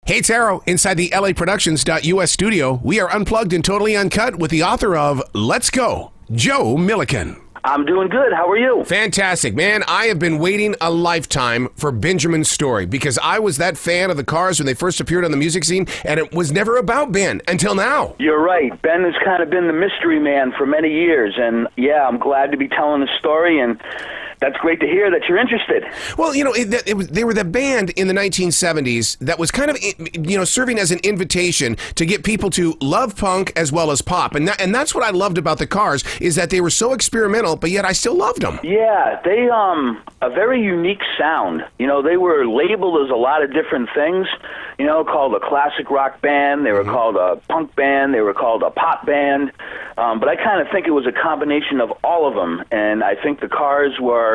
Hey, it's Arroe inside the LAProductions.us studio. We are unplugged and totally uncut with the author of Let's Go, Joe Milliken. I'm doing good. How are you? Fantastic, man. I have been waiting a lifetime for Benjamin's story because I was that fan of the Cars when they first appeared on the music scene, and it was never about Ben until now. You're right. Ben has kind of been the mystery man for many years, and yeah, I'm glad to be telling the story, and that's great to hear that you're interested. Well, you know, they were the band in the 1970s that was kind of, serving as an invitation to get people to love punk as well as pop. And that's what I loved about the Cars, is that they were so experimental, but yet I still loved them. Yeah, they, a very unique sound. You know, they were labeled as a lot of different things, called a classic rock band. They were called a punk band. They were called a pop band. But I kind of think it was a combination of all of them. And I think the Cars were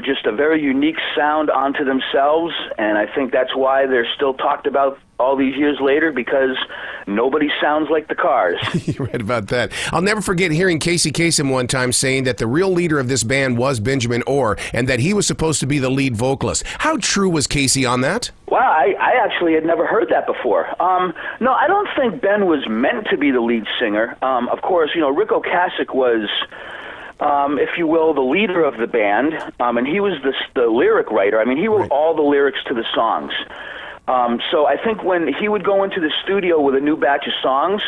just a very unique sound onto themselves, and I think that's why they're still talked about all these years later, because nobody sounds like the Cars. You're right about that. I'll never forget hearing Casey Kasem one time saying that the real leader of this band was Benjamin Orr, and that he was supposed to be the lead vocalist. How true was Casey on that? Wow, I actually had never heard that before. No, I don't think Ben was meant to be the lead singer. Of course, Rick Ocasek was, if you will, the leader of the band, and he was the lyric writer. I mean, he wrote all the lyrics to the songs. So I think when he would go into the studio with a new batch of songs,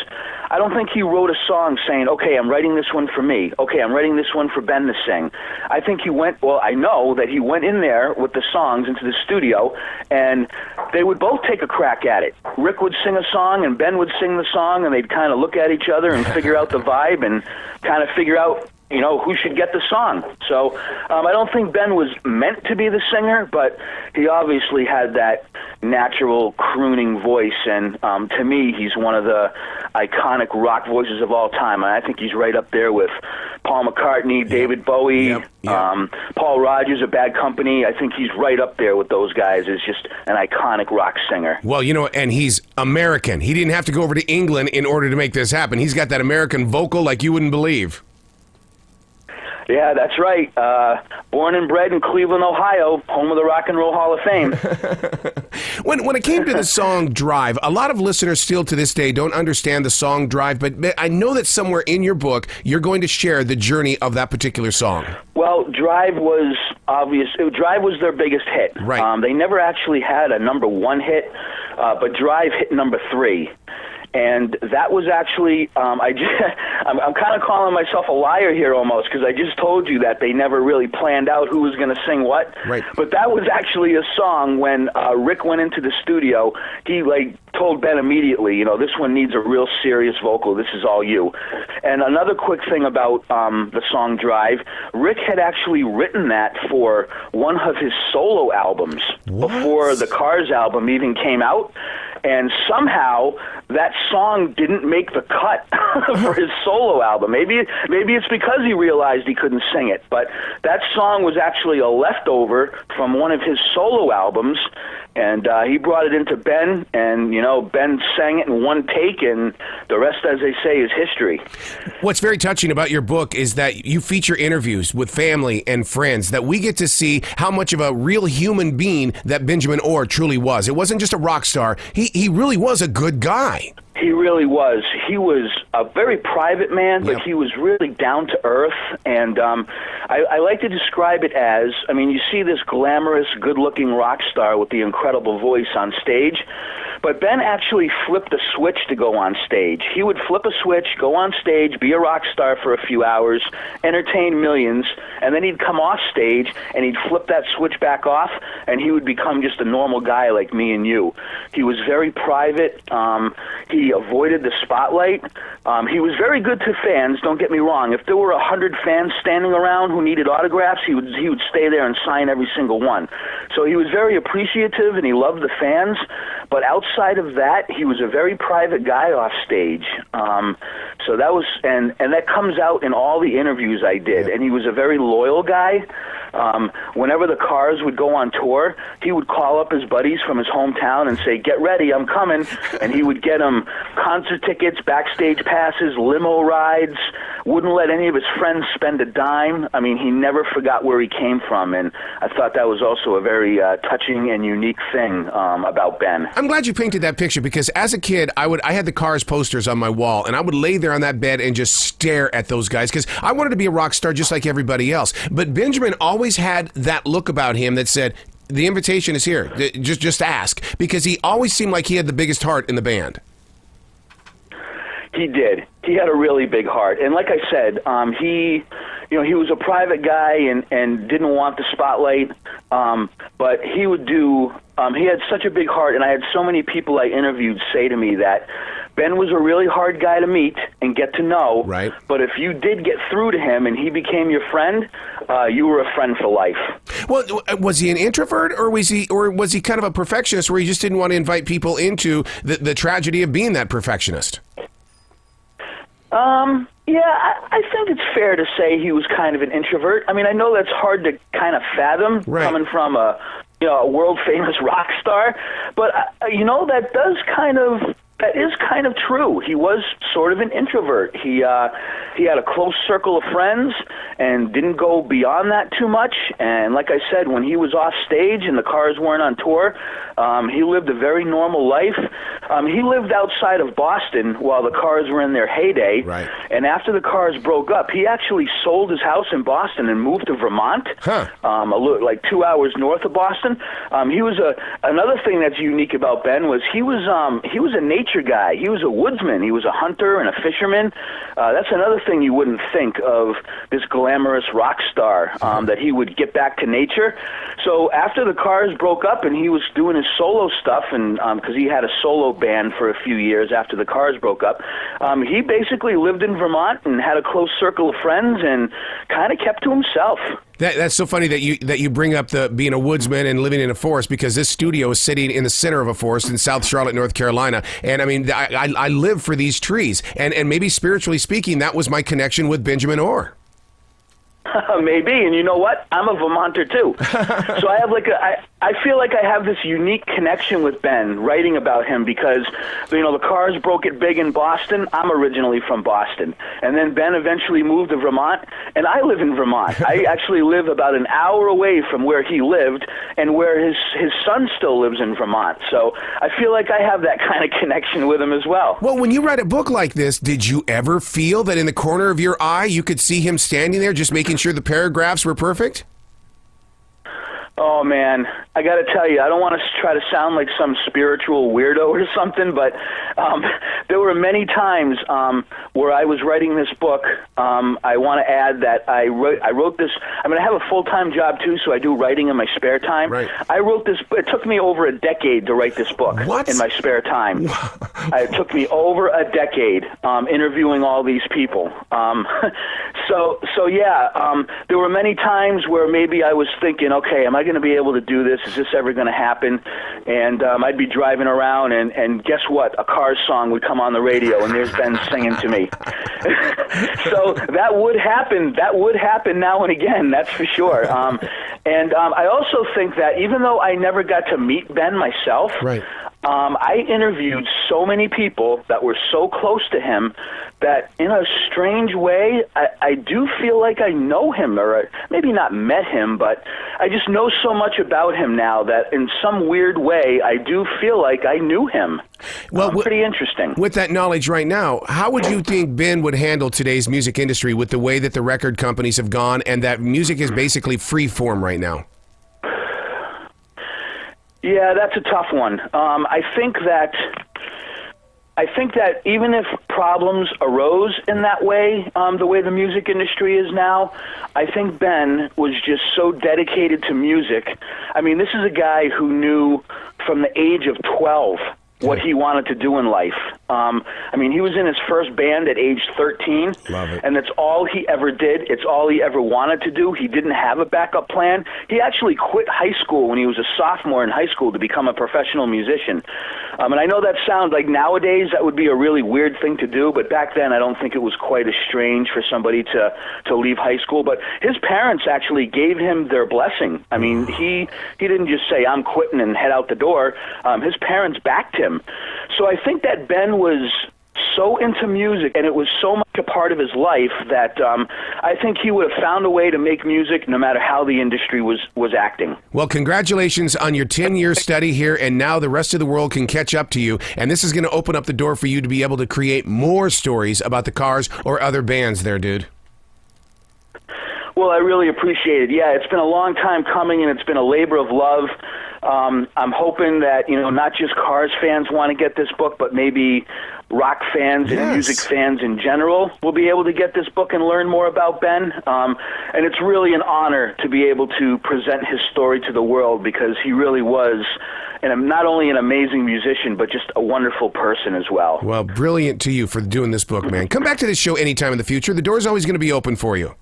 I don't think he wrote a song saying, okay, I'm writing this one for me. Okay, I'm writing this one for Ben to sing. I think I know that he went in there with the songs into the studio, and they would both take a crack at it. Rick would sing a song, and Ben would sing the song, and they'd kind of look at each other and figure out the vibe and kind of figure out who should get the song. So I don't think Ben was meant to be the singer, but he obviously had that natural crooning voice, and to me, he's one of the iconic rock voices of all time. And I think he's right up there with Paul McCartney, David Bowie, Paul Rogers of Bad Company. I think he's right up there with those guys as just an iconic rock singer. Well, and he's American. He didn't have to go over to England in order to make this happen. He's got that American vocal like you wouldn't believe. Yeah, that's right. Born and bred in Cleveland, Ohio, home of the Rock and Roll Hall of Fame. When it came to the song Drive, a lot of listeners still to this day don't understand the song Drive, but I know that somewhere in your book, you're going to share the journey of that particular song. Well, Drive was obvious. Drive was their biggest hit. Right. They never actually had a number one hit, but Drive hit number 3. And that was actually, I'm kind of calling myself a liar here almost, because I just told you that they never really planned out who was going to sing what. Right. But that was actually a song when Rick went into the studio. He told Ben immediately, this one needs a real serious vocal. This is all you. And another quick thing about the song Drive, Rick had actually written that for one of his solo albums before the Cars album even came out. And somehow that song didn't make the cut for his solo album. Maybe it's because he realized he couldn't sing it. But that song was actually a leftover from one of his solo albums, and he brought it into Ben, and Ben sang it in one take, and the rest, as they say, is history. What's very touching about your book is that you feature interviews with family and friends, that we get to see how much of a real human being that Benjamin Orr truly was. It wasn't just a rock star. He really was a good guy. He really was. He was a very private man, but he was really down to earth. And I like to describe it as, you see this glamorous, good-looking rock star with the incredible voice on stage, but Ben actually flipped a switch to go on stage. He would flip a switch, go on stage, be a rock star for a few hours, entertain millions, and then he'd come off stage and he'd flip that switch back off, and he would become just a normal guy like me and you. He was very private. He avoided the spotlight. He was very good to fans, don't get me wrong. If there were 100 fans standing around who needed autographs, he would stay there and sign every single one. So he was very appreciative, and he loved the fans. But outside of that, he was a very private guy off stage. So that was, and that comes out in all the interviews I did. And he was a very loyal guy. Whenever the Cars would go on tour, he would call up his buddies from his hometown and say, "Get ready, I'm coming." And he would get them concert tickets, backstage passes, limo rides, wouldn't let any of his friends spend a dime. I mean, he never forgot where he came from, and I thought that was also a very touching and unique thing about Ben. I'm glad you painted that picture, because as a kid, I had the Cars posters on my wall, and I would lay there on that bed and just stare at those guys, because I wanted to be a rock star just like everybody else. But Benjamin always had that look about him that said, the invitation is here. Just ask, because he always seemed like he had the biggest heart in the band. He did. He had a really big heart, and like I said, he was a private guy and didn't want the spotlight. But he would do. He had such a big heart, and I had so many people I interviewed say to me that Ben was a really hard guy to meet and get to know. Right. But if you did get through to him and he became your friend, you were a friend for life. Well, was he an introvert, or was he kind of a perfectionist where he just didn't want to invite people into the tragedy of being that perfectionist? Yeah, I think it's fair to say he was kind of an introvert. I mean, I know that's hard to kind of fathom coming from a world famous rock star, but that is kind of true. He was sort of an introvert. He had a close circle of friends and didn't go beyond that too much. And like I said, when he was off stage and the Cars weren't on tour, he lived a very normal life. He lived outside of Boston while the Cars were in their heyday. Right. And after the Cars broke up, he actually sold his house in Boston and moved to Vermont, like 2 hours north of Boston. He was another thing that's unique about Ben was he was a nature guy. He was a woodsman. He was a hunter and a fisherman. That's another thing you wouldn't think of this glamorous rock star, that he would get back to nature. So after the Cars broke up and he was doing his solo stuff, and because he had a solo band for a few years after the Cars broke up, he basically lived in Vermont and had a close circle of friends and kind of kept to himself. That's so funny that you bring up the being a woodsman and living in a forest, because this studio is sitting in the center of a forest in South Charlotte, North Carolina. And I mean, I live for these trees. And maybe spiritually speaking, that was my connection with Benjamin Orr. Maybe, and you know what? I'm a Vermonter too. So I have I feel like I have this unique connection with Ben writing about him because, the Cars broke it big in Boston. I'm originally from Boston. And then Ben eventually moved to Vermont, and I live in Vermont. I actually live about an hour away from where he lived and where his son still lives in Vermont. So I feel like I have that kind of connection with him as well. Well, when you write a book like this, did you ever feel that in the corner of your eye you could see him standing there just making sure the paragraphs were perfect? Oh, man, I got to tell you, I don't want to try to sound like some spiritual weirdo or something, but there were many times where I was writing this book. I want to add that I wrote this. I mean, I have a full-time job, too, so I do writing in my spare time. Right. I wrote this. It took me over a decade to write this book. What? In my spare time. It took me over a decade interviewing all these people. There were many times where maybe I was thinking, okay, am I going to be able to do this? Is this ever going to happen? And I'd be driving around, and guess what? A Cars song would come on the radio, and there's Ben singing to me. So that would happen. That would happen now and again, that's for sure. I also think that even though I never got to meet Ben myself, right. I interviewed so many people that were so close to him that in a strange way, I do feel like I know him, or maybe not met him, but I just know so much about him now that in some weird way, I do feel like I knew him. Well, pretty interesting. With that knowledge right now, how would you think Ben would handle today's music industry with the way that the record companies have gone and that music is basically free form right now? Yeah, that's a tough one. I think that even if problems arose in that way, the way the music industry is now, I think Ben was just so dedicated to music. I mean, this is a guy who knew from the age of 12 what he wanted to do in life. I mean, he was in his first band at age 13. Love it. And that's all he ever did. It's all he ever wanted to do. He didn't have a backup plan. He actually quit high school when he was a sophomore in high school to become a professional musician. And I know that sounds like nowadays that would be a really weird thing to do, but back then I don't think it was quite as strange for somebody to leave high school. But his parents actually gave him their blessing. I mean, he didn't just say, I'm quitting and head out the door. His parents backed him. So I think that Ben was so into music, and it was so much a part of his life that I think he would have found a way to make music no matter how the industry was acting. Well, congratulations on your 10-year study here, and now the rest of the world can catch up to you, and this is going to open up the door for you to be able to create more stories about the Cars or other bands there, dude. Well, I really appreciate it. Yeah, it's been a long time coming, and it's been a labor of love. I'm hoping that, not just Cars fans want to get this book, but maybe rock fans and music fans in general will be able to get this book and learn more about Ben. And it's really an honor to be able to present his story to the world, because he really was not only an amazing musician, but just a wonderful person as well. Well, brilliant to you for doing this book, man. Come back to this show anytime in the future. The door's always going to be open for you.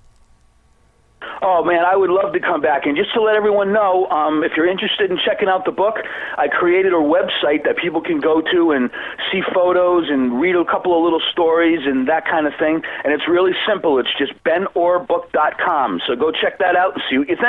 Oh, man, I would love to come back. And just to let everyone know, if you're interested in checking out the book, I created a website that people can go to and see photos and read a couple of little stories and that kind of thing. And it's really simple. It's just benorbook.com. So go check that out and see what you think.